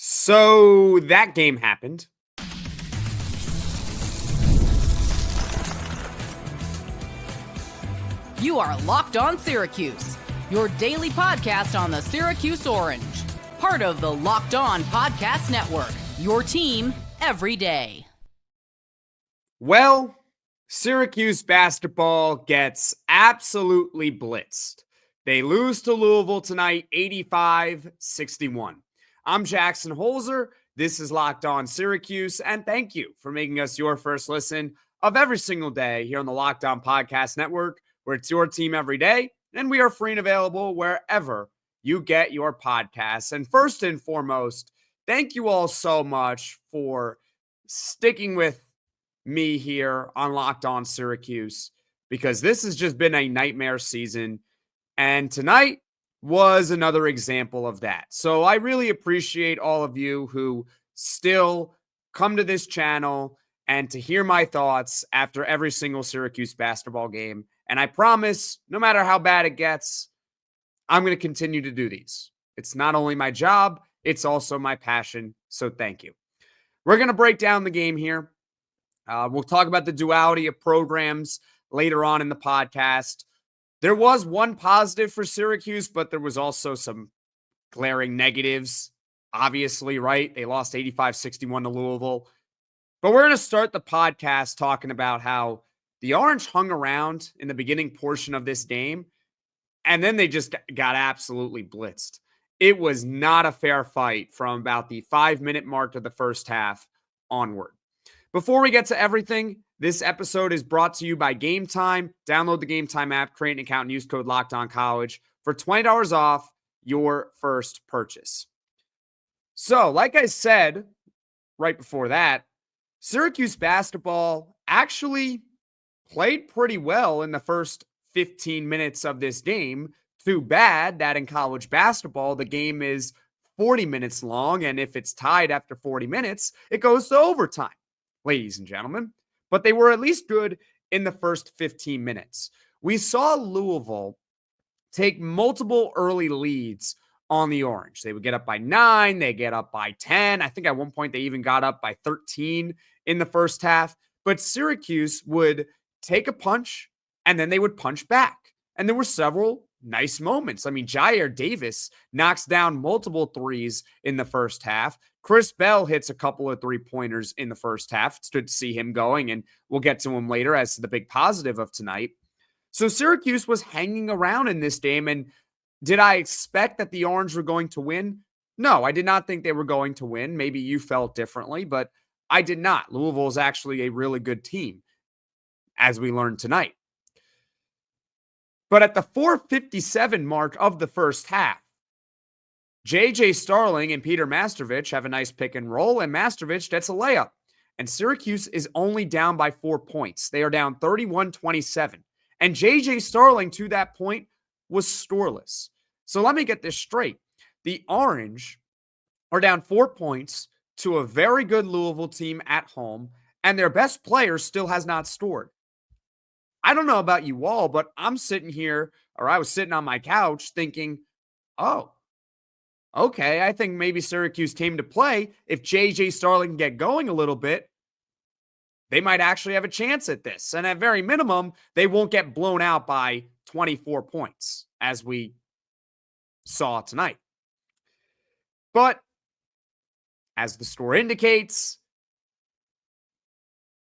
So that game happened. You are Locked On Syracuse, your daily podcast on the Syracuse Orange. Part of the Locked On Podcast Network, your team every day. Well, Syracuse basketball gets absolutely blitzed. They lose to Louisville tonight, 85-61. I'm Jackson Holzer. This is Locked On Syracuse, and thank you for making us your first listen of every single day here on the Locked On Podcast Network, where it's your team every day, and we are free and available wherever you get your podcasts. And first and foremost, thank you all so much for sticking with me here on Locked On Syracuse, because this has just been a nightmare season, and tonight was another example of that. So I really appreciate all of you who still come to this channel and to hear my thoughts after every single Syracuse basketball game. And I promise, no matter how bad it gets, I'm going to continue to do these. It's not only my job, it's also my passion. So thank you. We're going to break down the game here. We'll talk about the duality of programs later on in the podcast. There was one positive for Syracuse, but there was also some glaring negatives, obviously, right? They lost 85-61 to Louisville. But we're going to start the podcast talking about how the Orange hung around in the beginning portion of this game, and then they just got absolutely blitzed. It was not a fair fight from about the 5-minute mark of the first half onward. Before we get to everything, this episode is brought to you by Game Time. Download the Game Time app, create an account, and use code LOCKEDONCollege for $20 off your first purchase. So, like I said right before that, Syracuse basketball actually played pretty well in the first 15 minutes of this game. Too bad that in college basketball, the game is 40 minutes long, and if it's tied after 40 minutes, it goes to overtime, ladies and gentlemen. But they were at least good in the first 15 minutes. We saw Louisville take multiple early leads on the Orange. They would get up by 9, they get up by 10. I think at one point they even got up by 13 in the first half. But Syracuse would take a punch, and then they would punch back. And there were several nice moments. I mean, Jair Davis knocks down multiple threes in the first half. Chris Bell hits a couple of three-pointers in the first half. It's good to see him going, and we'll get to him later as to the big positive of tonight. So Syracuse was hanging around in this game, and did I expect that the Orange were going to win? No, I did not think they were going to win. Maybe you felt differently, but I did not. Louisville is actually a really good team, as we learned tonight. But at the 4:57 mark of the first half, JJ Starling and Peter Mastervich have a nice pick and roll, and Mastervich gets a layup. And Syracuse is only down by 4 points. They are down 31-27. And JJ Starling, to that point, was scoreless. So let me get this straight. The Orange are down 4 points to a very good Louisville team at home, and their best player still has not scored. I don't know about you all, but I'm sitting here, or I was sitting on my couch thinking, oh, okay, I think maybe Syracuse came to play. If JJ Starling can get going a little bit, they might actually have a chance at this. And at very minimum, they won't get blown out by 24 points, as we saw tonight. But as the score indicates,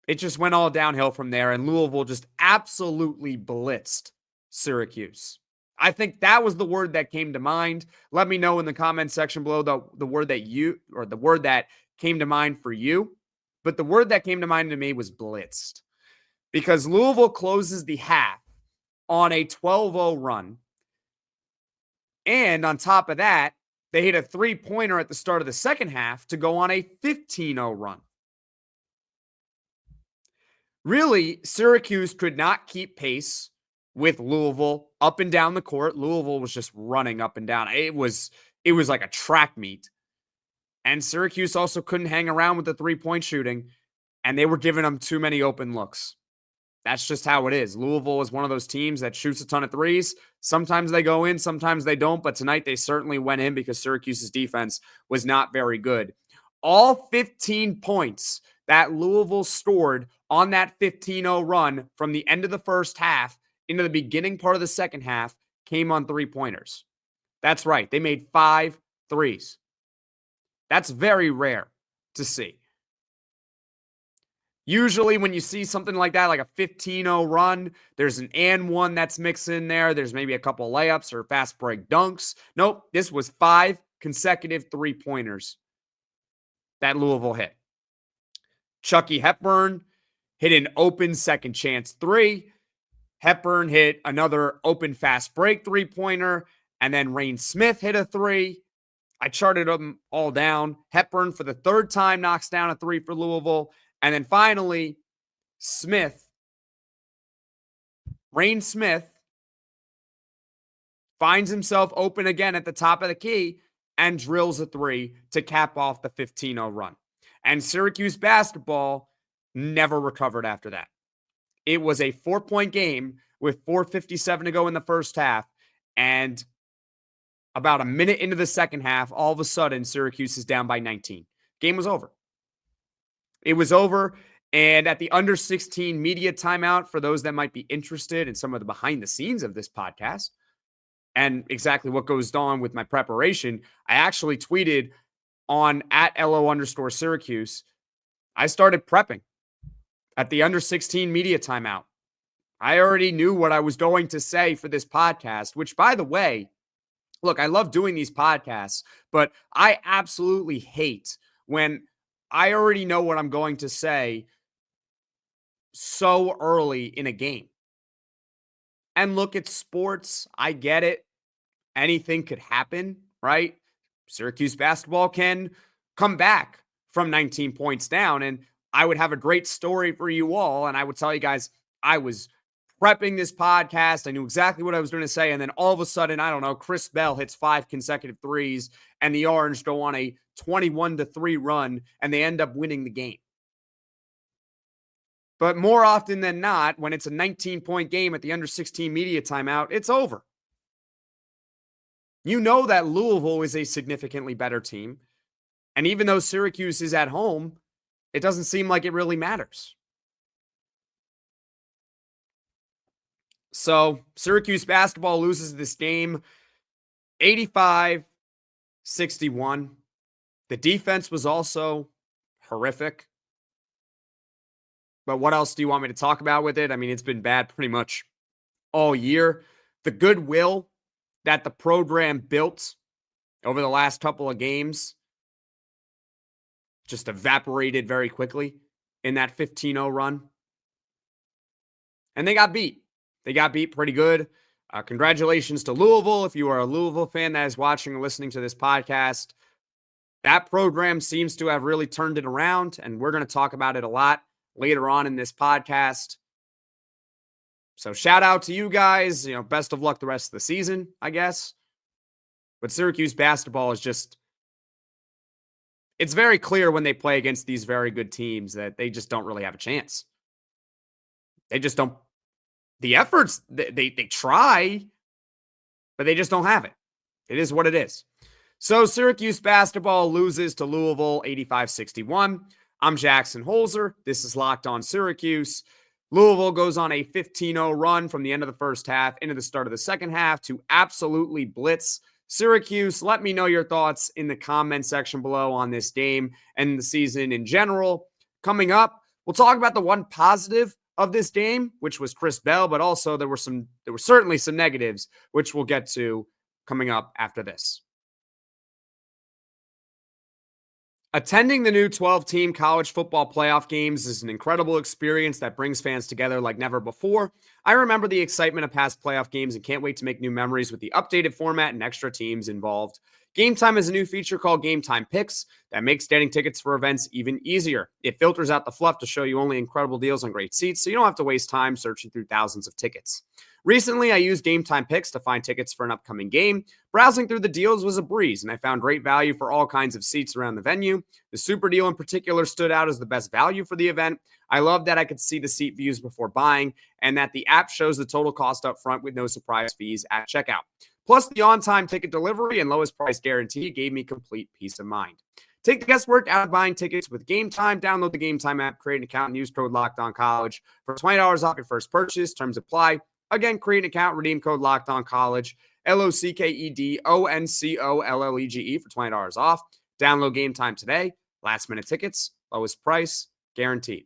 it just went all downhill from there, and Louisville just absolutely blitzed Syracuse. I think that was the word that came to mind. Let me know in the comment section below the word that came to mind for you. But the word that came to mind to me was blitzed, because Louisville closes the half on a 12-0 run. And on top of that, they hit a three-pointer at the start of the second half to go on a 15-0 run. Really, Syracuse could not keep pace with Louisville up and down the court. Louisville was just running up and down. It was like a track meet. And Syracuse also couldn't hang around with the three-point shooting, and they were giving them too many open looks. That's just how it is. Louisville is one of those teams that shoots a ton of threes. Sometimes they go in, sometimes they don't, but tonight they certainly went in because Syracuse's defense was not very good. All 15 points that Louisville scored on that 15-0 run from the end of the first half into the beginning part of the second half came on three-pointers. That's right. They made 5 threes. That's very rare to see. Usually when you see something like that, like a 15-0 run, there's an and one that's mixed in there. There's maybe a couple layups or fast break dunks. Nope, this was 5 consecutive three-pointers that Louisville hit. Chucky Hepburn hit an open second chance 3. Hepburn hit another open fast break three-pointer, and then Reyne Smith hit a 3. I charted them all down. Hepburn, for the 3rd time, knocks down a 3 for Louisville. And then finally, Reyne Smith, finds himself open again at the top of the key and drills a 3 to cap off the 15-0 run. And Syracuse basketball never recovered after that. It was a 4-point game with 4:57 to go in the first half. And about a minute into the second half, all of a sudden, Syracuse is down by 19. Game was over. It was over. And at the under 16 media timeout, for those that might be interested in some of the behind the scenes of this podcast and exactly what goes on with my preparation, I actually tweeted on @LO_Syracuse. I started prepping at the under 16 media timeout. I already knew what I was going to say for this podcast, which, by the way, look, I love doing these podcasts, but I absolutely hate when I already know what I'm going to say so early in a game. And look, it's sports. I get it. Anything could happen, right? Syracuse basketball can come back from 19 points down, and I would have a great story for you all. And I would tell you guys, I was prepping this podcast. I knew exactly what I was going to say. And then all of a sudden, I don't know, Chris Bell hits 5 consecutive threes and the Orange go on a 21-3 run and they end up winning the game. But more often than not, when it's a 19-point game at the under 16 media timeout, it's over. You know that Louisville is a significantly better team. And even though Syracuse is at home, it doesn't seem like it really matters. So Syracuse basketball loses this game 85-61. The defense was also horrific. But what else do you want me to talk about with it? I mean, it's been bad pretty much all year. The goodwill that the program built over the last couple of games just evaporated very quickly in that 15-0 run. And they got beat. They got beat pretty good. Congratulations to Louisville. If you are a Louisville fan that is watching and listening to this podcast, that program seems to have really turned it around, and we're going to talk about it a lot later on in this podcast. So shout out to you guys. Best of luck the rest of the season, I guess. But Syracuse basketball is just, it's very clear when they play against these very good teams that they just don't really have a chance. They just don't. The efforts, they try, but they just don't have it. It is what it is. So Syracuse basketball loses to Louisville 85-61. I'm Jackson Holzer. This is Locked On Syracuse. Louisville goes on a 15-0 run from the end of the first half into the start of the second half to absolutely blitz Syracuse. Let me know your thoughts in the comment section below on this game and the season in general. Coming up, we'll talk about the one positive of this game, which was Chris Bell, but also there were certainly some negatives, which we'll get to coming up after this. Attending the new 12-team college football playoff games is an incredible experience that brings fans together like never before. I remember the excitement of past playoff games and can't wait to make new memories with the updated format and extra teams involved. Game Time is a new feature called Game Time Picks that makes getting tickets for events even easier. It filters out the fluff to show you only incredible deals on great seats, so you don't have to waste time searching through thousands of tickets. Recently, I used Game Time Picks to find tickets for an upcoming game. Browsing through the deals was a breeze, and I found great value for all kinds of seats around the venue. The Super Deal in particular stood out as the best value for the event. I love that I could see the seat views before buying, and that the app shows the total cost up front with no surprise fees at checkout. Plus, the on-time ticket delivery and lowest price guarantee gave me complete peace of mind. Take the guesswork out of buying tickets with Game Time. Download the Game Time app, create an account, and use code LOCKEDONCollege for $20 off your first purchase. Terms apply. Again, create an account, redeem code LOCKEDONCollege, LOCKEDONCOLLEGE for $20 off. Download Game Time today. Last minute tickets, lowest price, guaranteed.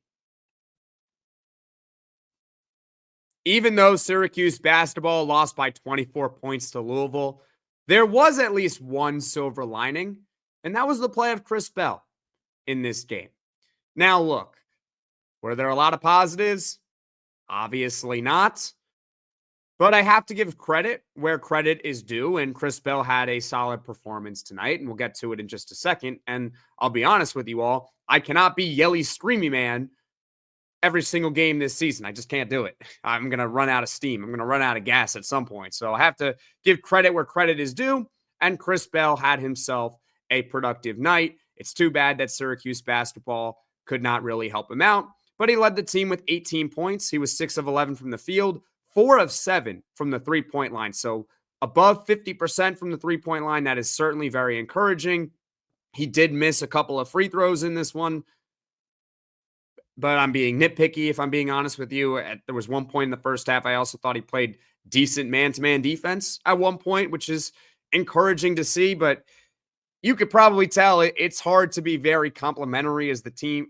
Even though Syracuse basketball lost by 24 points to Louisville, there was at least one silver lining, and that was the play of Chris Bell in this game. Now, look, were there a lot of positives? Obviously not. But I have to give credit where credit is due, and Chris Bell had a solid performance tonight, and we'll get to it in just a second. And I'll be honest with you all, I cannot be yelly, screamy man every single game this season. I just can't do it. I'm going to run out of steam. I'm going to run out of gas at some point. So I have to give credit where credit is due, and Chris Bell had himself a productive night. It's too bad that Syracuse basketball could not really help him out, but he led the team with 18 points. He was 6 of 11 from the field, 4 of 7 from the three-point line. So above 50% from the three-point line. That is certainly very encouraging. He did miss a couple of free throws in this one, but I'm being nitpicky if I'm being honest with you. There was one point in the first half I also thought he played decent man-to-man defense at one point, which is encouraging to see, but you could probably tell it's hard to be very complimentary as the team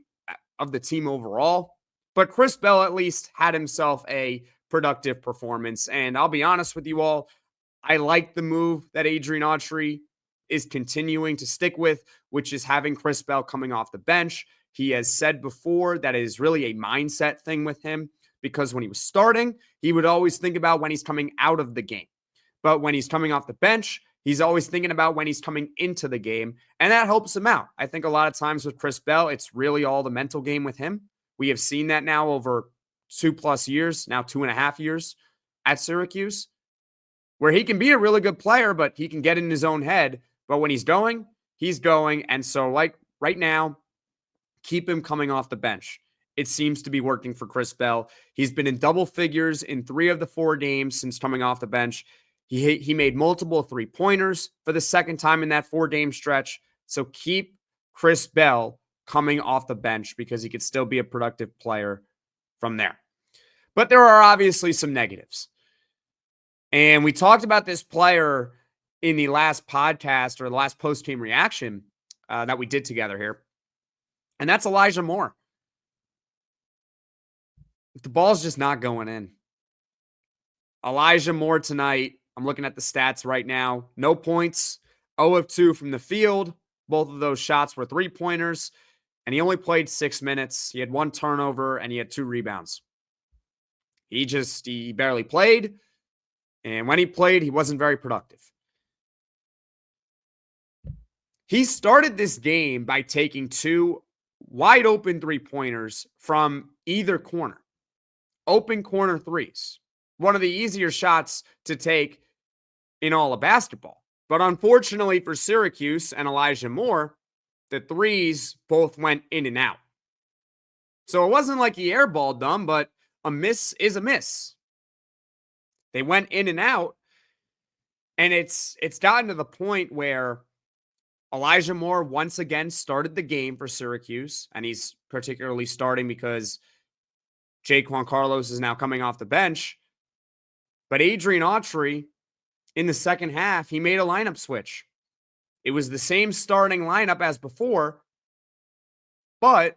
overall. But Chris Bell at least had himself a productive performance. And I'll be honest with you all, I like the move that Adrian Autry is continuing to stick with, which is having Chris Bell coming off the bench. He has said before that it is really a mindset thing with him, because when he was starting, he would always think about when he's coming out of the game. But when he's coming off the bench, he's always thinking about when he's coming into the game, and that helps him out. I think a lot of times with Chris Bell, it's really all the mental game with him. We have seen that now over 2+ years, now 2.5 years at Syracuse, where he can be a really good player, but he can get in his own head. But when he's going, he's going. And so, like right now, keep him coming off the bench. It seems to be working for Chris Bell. He's been in double figures in 3 of the 4 games since coming off the bench. He made multiple 3-pointers for the second time in that 4-game stretch. So keep Chris Bell coming off the bench, because he could still be a productive player from there. But there are obviously some negatives. And we talked about this player in the last podcast, or the last post-game reaction that we did together here. And that's Elijah Moore. The ball's just not going in. Elijah Moore tonight, I'm looking at the stats right now. No points, 0 of 2 from the field. Both of those shots were 3-pointers. And he only played 6 minutes. He had 1 turnover and he had 2 rebounds. He barely played. And when he played, he wasn't very productive. He started this game by taking 2 wide open 3-pointers from either corner. Open corner threes. One of the easier shots to take in all of basketball. But unfortunately for Syracuse and Elijah Moore, the threes both went in and out. So it wasn't like he airballed them, but a miss is a miss. They went in and out, and it's gotten to the point where Elijah Moore once again started the game for Syracuse, and he's particularly starting because Jaquan Carlos is now coming off the bench. But Adrian Autry, in the second half, he made a lineup switch. It was the same starting lineup as before, but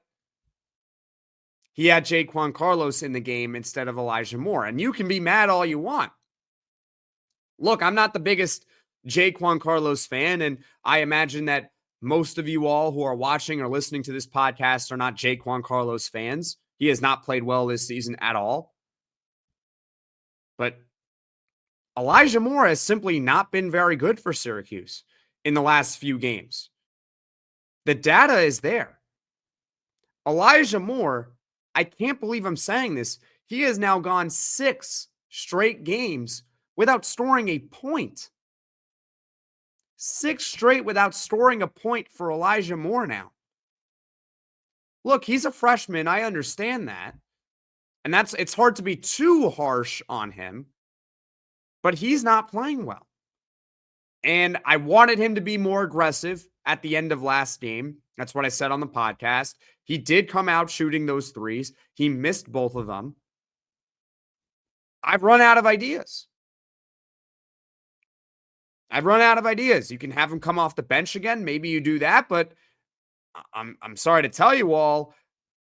he had Jaquan Carlos in the game instead of Elijah Moore. And you can be mad all you want. Look, I'm not the biggest Jaquan Carlos fan, and I imagine that most of you all who are watching or listening to this podcast are not Jaquan Carlos fans. He has not played well this season at all. But Elijah Moore has simply not been very good for Syracuse in the last few games. The data is there. Elijah Moore, I can't believe I'm saying this, he has now gone 6 straight games without scoring a point. 6 straight without scoring a point for Elijah Moore now. Look, he's a freshman. I understand that. And it's hard to be too harsh on him, but he's not playing well. And I wanted him to be more aggressive at the end of last game. That's what I said on the podcast. He did come out shooting those threes. He missed both of them. I've run out of ideas. You can have him come off the bench again. Maybe you do that, but I'm sorry to tell you all,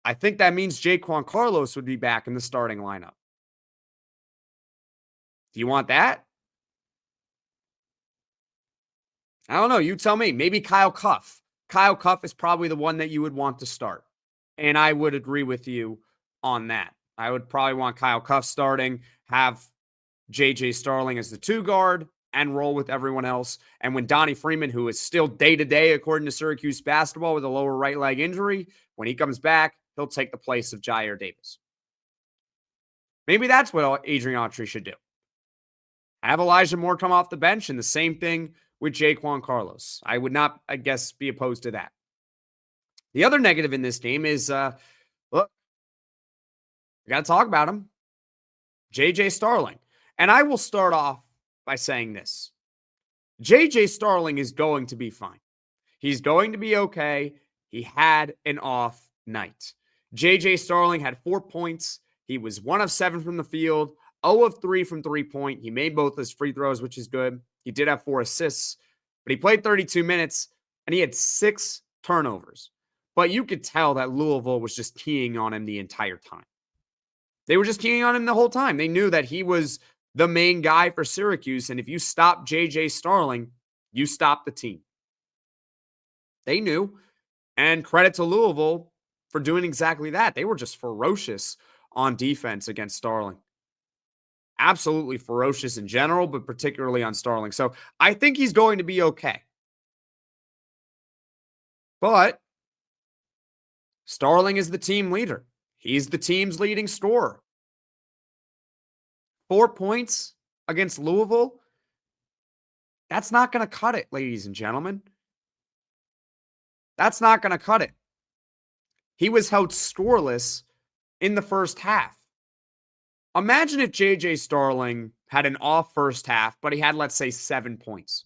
I think that means Jaquan Carlos would be back in the starting lineup. Do you want that? I don't know. You tell me. Maybe Kyle Cuff. Kyle Cuff is probably the one that you would want to start. And I would agree with you on that. I would probably want Kyle Cuff starting, have JJ Starling as the 2 guard, and roll with everyone else. And when Donnie Freeman, who is still day-to-day, according to Syracuse basketball, with a lower right leg injury, when he comes back, he'll take the place of Jair Davis. Maybe that's what Adrian Autry should do. Have Elijah Moore come off the bench, and the same thing with Jaquan Carlos. I would not, I guess, be opposed to that. The other negative in this game is, look, we got to talk about him. JJ Starling. And I will start off by saying this. JJ Starling is going to be fine. He's going to be okay. He had an off night. JJ Starling had 4 points. He was 1 of 7 from the field, 0 of 3 from 3-point. He made both his free throws, which is good. He did have 4 assists, but he played 32 minutes and he had 6 turnovers. But you could tell that Louisville was just keying on him the entire time. They were just keying on him the whole time. They knew that he was the main guy for Syracuse, and if you stop JJ Starling, you stop the team. They knew, and credit to Louisville for doing exactly that. They were just ferocious on defense against Starling. Absolutely ferocious in general, but particularly on Starling. So I think he's going to be okay. But Starling is the team leader. He's the team's leading scorer. 4 points against Louisville. That's not going to cut it, ladies and gentlemen. That's not going to cut it. He was held scoreless in the first half. Imagine if JJ Starling had an off first half, but he had, let's say, 7 points.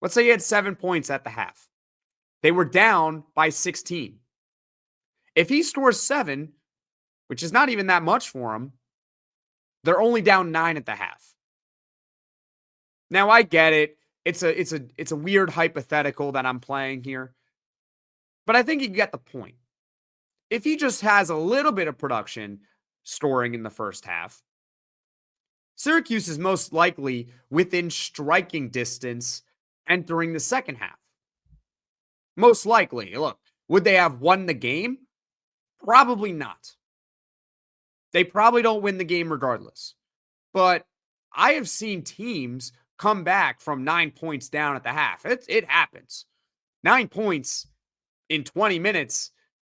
Let's say he had 7 points at the half. They were down by 16. If he scores 7, which is not even that much for him, they're only down 9 at the half. Now, I get it. It's a weird hypothetical that I'm playing here. But I think you get the point. If he just has a little bit of production scoring in the first half, Syracuse is most likely within striking distance entering the second half. Most likely. Look, would they have won the game? Probably not. They probably don't win the game regardless. But I have seen teams come back from 9 points down at the half. It happens. 9 points in 20 minutes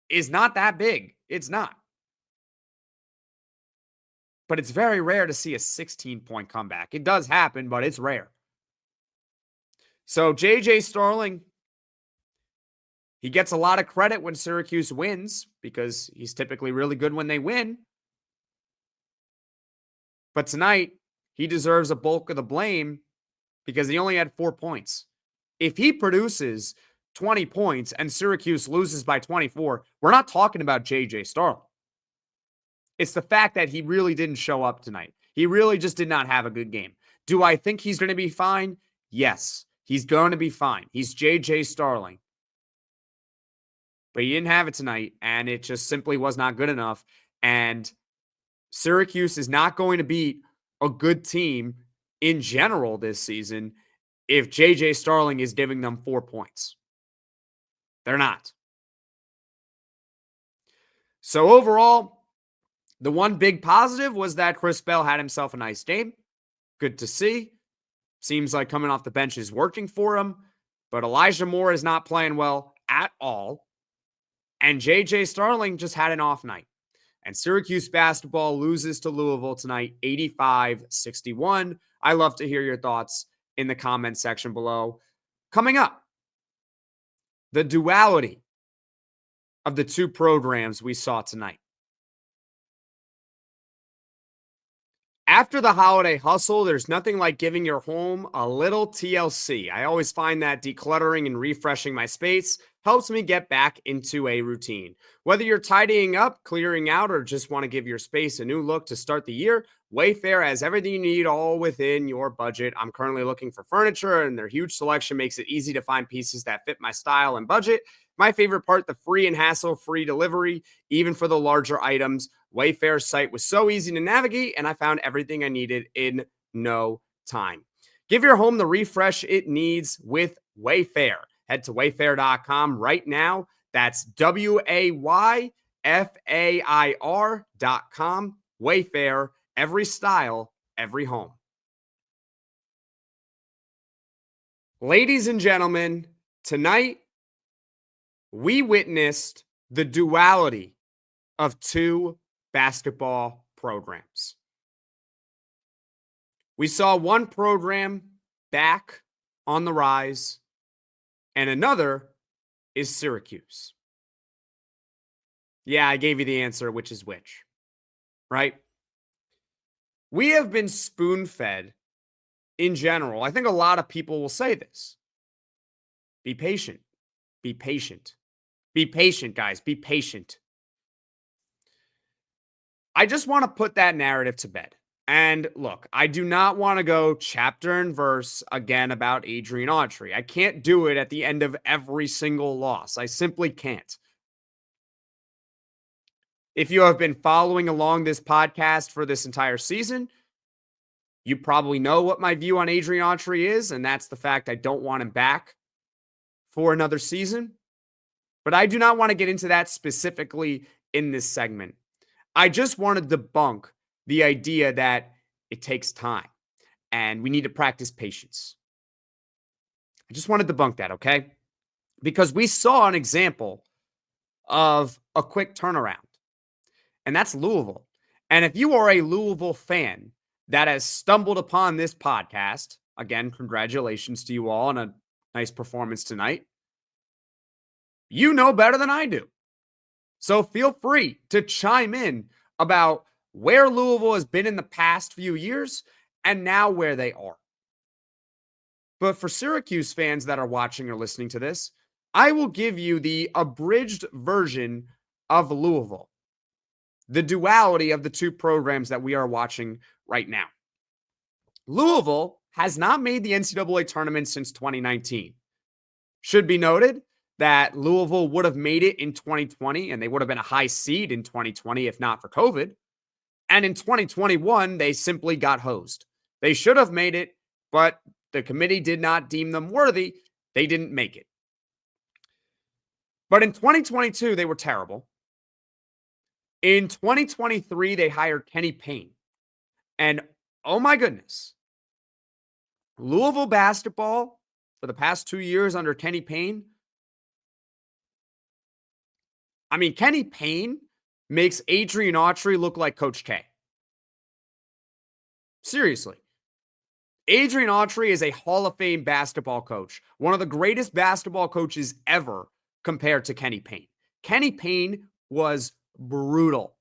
is not that big. It's not. But it's very rare to see a 16-point comeback. It does happen, but it's rare. So JJ Starling, he gets a lot of credit when Syracuse wins because he's typically really good when they win. But tonight, he deserves a bulk of the blame because he only had 4 points. If he produces 20 points and Syracuse loses by 24, we're not talking about JJ Starling. It's the fact that he really didn't show up tonight. He really just did not have a good game. Do I think he's going to be fine? Yes, he's going to be fine. He's JJ Starling. But he didn't have it tonight, and it just simply was not good enough. And Syracuse is not going to beat a good team in general this season if JJ Starling is giving them 4 points. They're not. So overall, the one big positive was that Chris Bell had himself a nice game. Good to see. Seems like coming off the bench is working for him. But Elijah Moore is not playing well at all. And JJ Starling just had an off night. And Syracuse basketball loses to Louisville tonight, 85-61. I love to hear your thoughts in the comment section below. Coming up, the duality of the two programs we saw tonight. After the holiday hustle, there's nothing like giving your home a little TLC. I always find that decluttering and refreshing my space helps me get back into a routine. Whether you're tidying up, clearing out, or just want to give your space a new look to start the year, WayFair has everything you need all within your budget. I'm currently looking for furniture, and their huge selection makes it easy to find pieces that fit my style and budget. My favorite part, the free and hassle-free delivery, even for the larger items. Wayfair's site was so easy to navigate, and I found everything I needed in no time. Give your home the refresh it needs with Wayfair. Head to wayfair.com right now. That's WAYFAIR.com. Wayfair, every style, every home. Ladies and gentlemen, tonight we witnessed the duality of two basketball programs. We saw one program back on the rise, and another is Syracuse. Yeah, I gave you the answer, which is which, right? We have been spoon-fed in general. I think a lot of people will say this. Be patient. Be patient. Be patient, guys. Be patient. I just want to put that narrative to bed. And look, I do not want to go chapter and verse again about Adrian Autry. I can't do it at the end of every single loss. I simply can't. If you have been following along this podcast for this entire season, you probably know what my view on Adrian Autry is, and that's the fact I don't want him back for another season. But I do not want to get into that specifically in this segment. I just want to debunk the idea that it takes time and we need to practice patience. I just want to debunk that, okay? Because we saw an example of a quick turnaround, and that's Louisville. And if you are a Louisville fan that has stumbled upon this podcast, again, congratulations to you all on a nice performance tonight. You know better than I do. So feel free to chime in about where Louisville has been in the past few years and now where they are. But for Syracuse fans that are watching or listening to this, I will give you the abridged version of Louisville, the duality of the two programs that we are watching right now. Louisville has not made the NCAA tournament since 2019. Should be noted that Louisville would have made it in 2020, and they would have been a high seed in 2020 if not for COVID. And in 2021, they simply got hosed. They should have made it, but the committee did not deem them worthy. They didn't make it. But in 2022, they were terrible. In 2023, they hired Kenny Payne. And oh my goodness, Louisville basketball for the past 2 years under Kenny Payne. I mean, Kenny Payne makes Adrian Autry look like Coach K. Seriously. Adrian Autry is a Hall of Fame basketball coach, one of the greatest basketball coaches ever compared to Kenny Payne. Kenny Payne was brutal.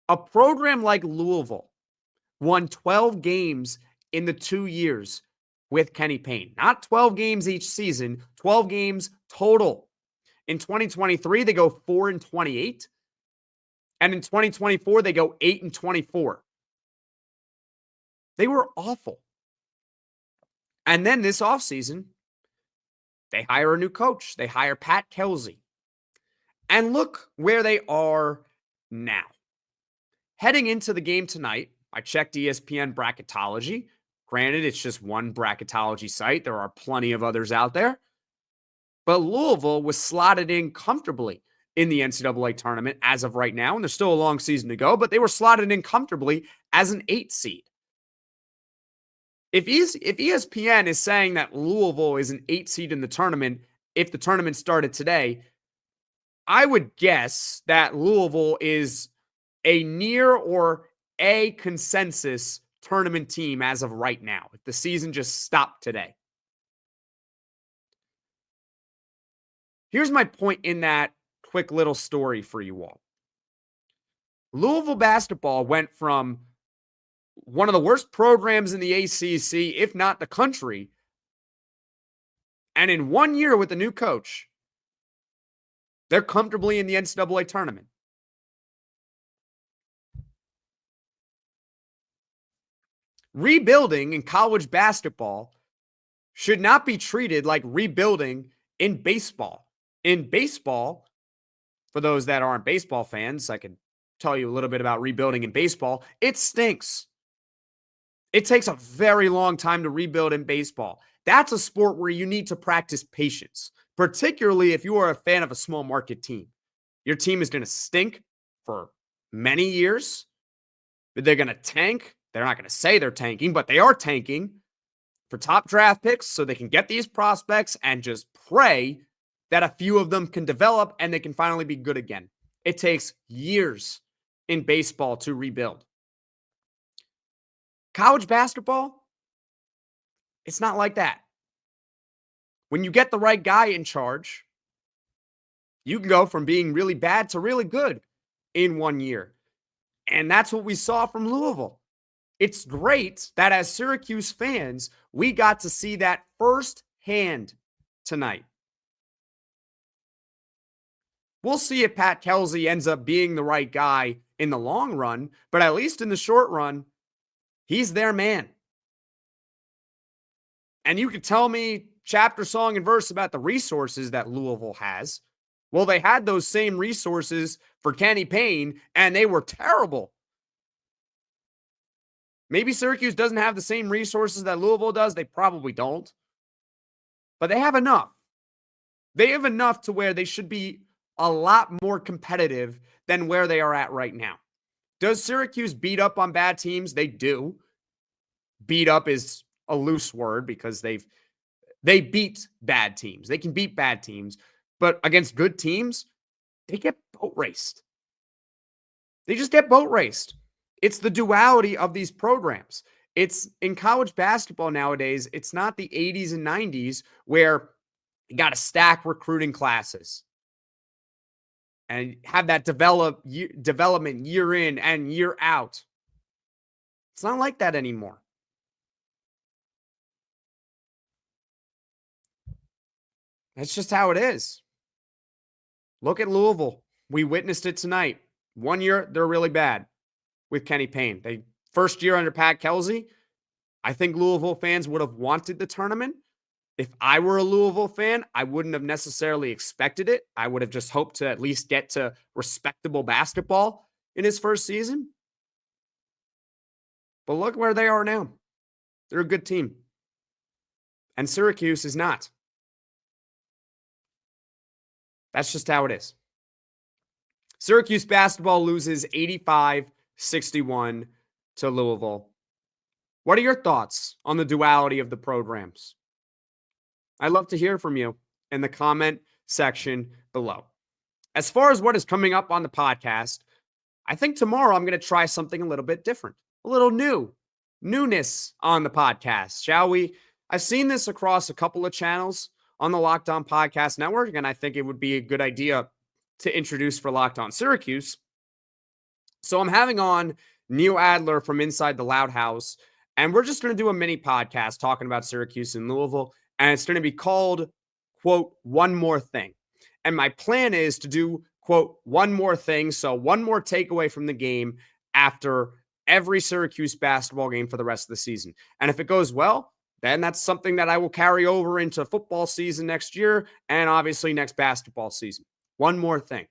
A program like Louisville won 12 games in the 2 years with Kenny Payne. Not 12 games each season, 12 games total. In 2023, they go 4-28. And in 2024, they go 8-24. They were awful. And then this offseason, they hire a new coach. They hire Pat Kelsey. And look where they are now. Heading into the game tonight, I checked ESPN bracketology. Granted, it's just one bracketology site. There are plenty of others out there. But Louisville was slotted in comfortably in the NCAA tournament as of right now. And there's still a long season to go, but they were slotted in comfortably as an 8 seed. If ESPN is saying that Louisville is an 8 seed in the tournament, if the tournament started today, I would guess that Louisville is a near or a consensus tournament team as of right now, if the season just stopped today. Here's my point in that quick little story for you all. Louisville basketball went from one of the worst programs in the ACC, if not the country, and in 1 year with a new coach, they're comfortably in the NCAA tournament. Rebuilding in college basketball should not be treated like rebuilding in baseball. In baseball, for those that aren't baseball fans, I can tell you a little bit about rebuilding in baseball. It stinks. It takes a very long time to rebuild in baseball. That's a sport where you need to practice patience, particularly if you are a fan of a small market team. Your team is going to stink for many years. They're going to tank. They're not going to say they're tanking, but they are tanking for top draft picks so they can get these prospects and just pray that a few of them can develop and they can finally be good again. It takes years in baseball to rebuild. College basketball, it's not like that. When you get the right guy in charge, you can go from being really bad to really good in 1 year. And that's what we saw from Louisville. It's great that as Syracuse fans, we got to see that firsthand tonight. We'll see if Pat Kelsey ends up being the right guy in the long run, but at least in the short run, he's their man. And you could tell me chapter, song, and verse about the resources that Louisville has. Well, they had those same resources for Kenny Payne, and they were terrible. Maybe Syracuse doesn't have the same resources that Louisville does. They probably don't. But they have enough. They have enough to where they should be a lot more competitive than where they are at right now. Does Syracuse beat up on bad teams? They do. Beat up is a loose word because they beat bad teams. They can beat bad teams. But against good teams, they get boat raced. They just get boat raced. It's the duality of these programs. It's in college basketball nowadays, it's not the 80s and 90s where you got to stack recruiting classes and have that development year in and year out. It's not like that anymore. That's just how it is. Look at Louisville. We witnessed it tonight. 1 year, they're really bad with Kenny Payne. First year under Pat Kelsey, I think Louisville fans would have wanted the tournament. If I were a Louisville fan, I wouldn't have necessarily expected it. I would have just hoped to at least get to respectable basketball in his first season. But look where they are now. They're a good team. And Syracuse is not. That's just how it is. Syracuse basketball loses 85-61 to Louisville. What are your thoughts on the duality of the programs? I'd love to hear from you in the comment section below. As far as what is coming up on the podcast, I think tomorrow I'm going to try something a little bit different, a little newness on the podcast, shall we? I've seen this across a couple of channels on the Locked On Podcast Network, and I think it would be a good idea to introduce for Locked On Syracuse. So I'm having on Neil Adler from Inside the Loud House, and we're just going to do a mini podcast talking about Syracuse and Louisville, and it's going to be called, quote, One More Thing. And my plan is to do, quote, one more thing, so one more takeaway from the game after every Syracuse basketball game for the rest of the season. And if it goes well, then that's something that I will carry over into football season next year and obviously next basketball season. One more thing.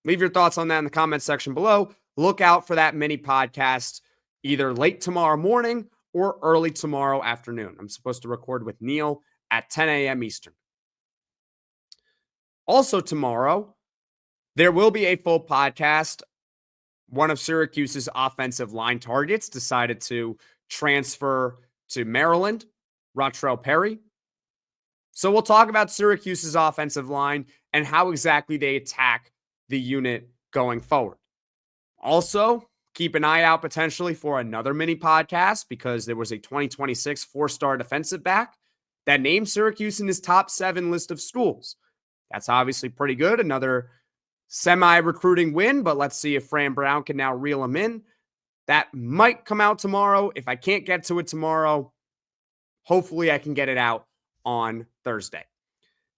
Leave your thoughts on that in the comment section below. Look out for that mini podcast either late tomorrow morning or early tomorrow afternoon. I'm supposed to record with Neil at 10 a.m. Eastern. Also tomorrow, there will be a full podcast. One of Syracuse's offensive line targets decided to transfer to Maryland, Rontrell Perry. So we'll talk about Syracuse's offensive line and how exactly they attack the unit going forward. Also, keep an eye out potentially for another mini podcast because there was a 2026 four-star defensive back that named Syracuse in his top 7 list of schools. That's obviously pretty good. Another semi-recruiting win, but let's see if Fran Brown can now reel him in. That might come out tomorrow. If I can't get to it tomorrow, hopefully I can get it out on Thursday.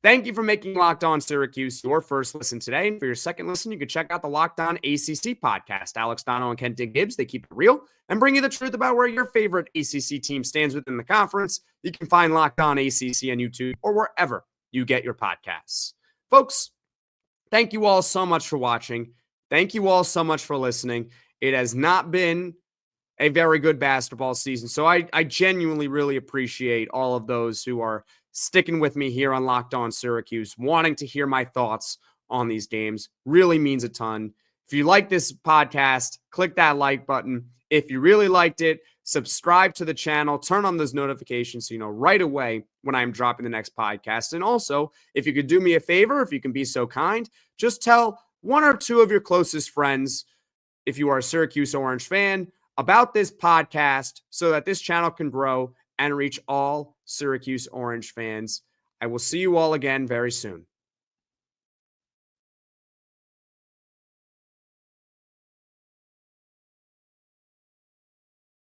Thank you for making Locked On Syracuse your first listen today. And for your second listen, you can check out the Locked On ACC podcast. Alex Dono and Kenton Gibbs, they keep it real and bring you the truth about where your favorite ACC team stands within the conference. You can find Locked On ACC on YouTube or wherever you get your podcasts. Folks, thank you all so much for watching. Thank you all so much for listening. It has not been a very good basketball season, so I genuinely really appreciate all of those who are sticking with me here on Locked On Syracuse, wanting to hear my thoughts on these games. Really means a ton. If you like this podcast, click that like button. If you really liked it, subscribe to the channel, turn on those notifications so you know right away when I'm dropping the next podcast. And also, if you could do me a favor, if you can be so kind, just tell one or two of your closest friends, if you are a Syracuse Orange fan, about this podcast so that this channel can grow and reach all Syracuse Orange fans. I will see you all again very soon.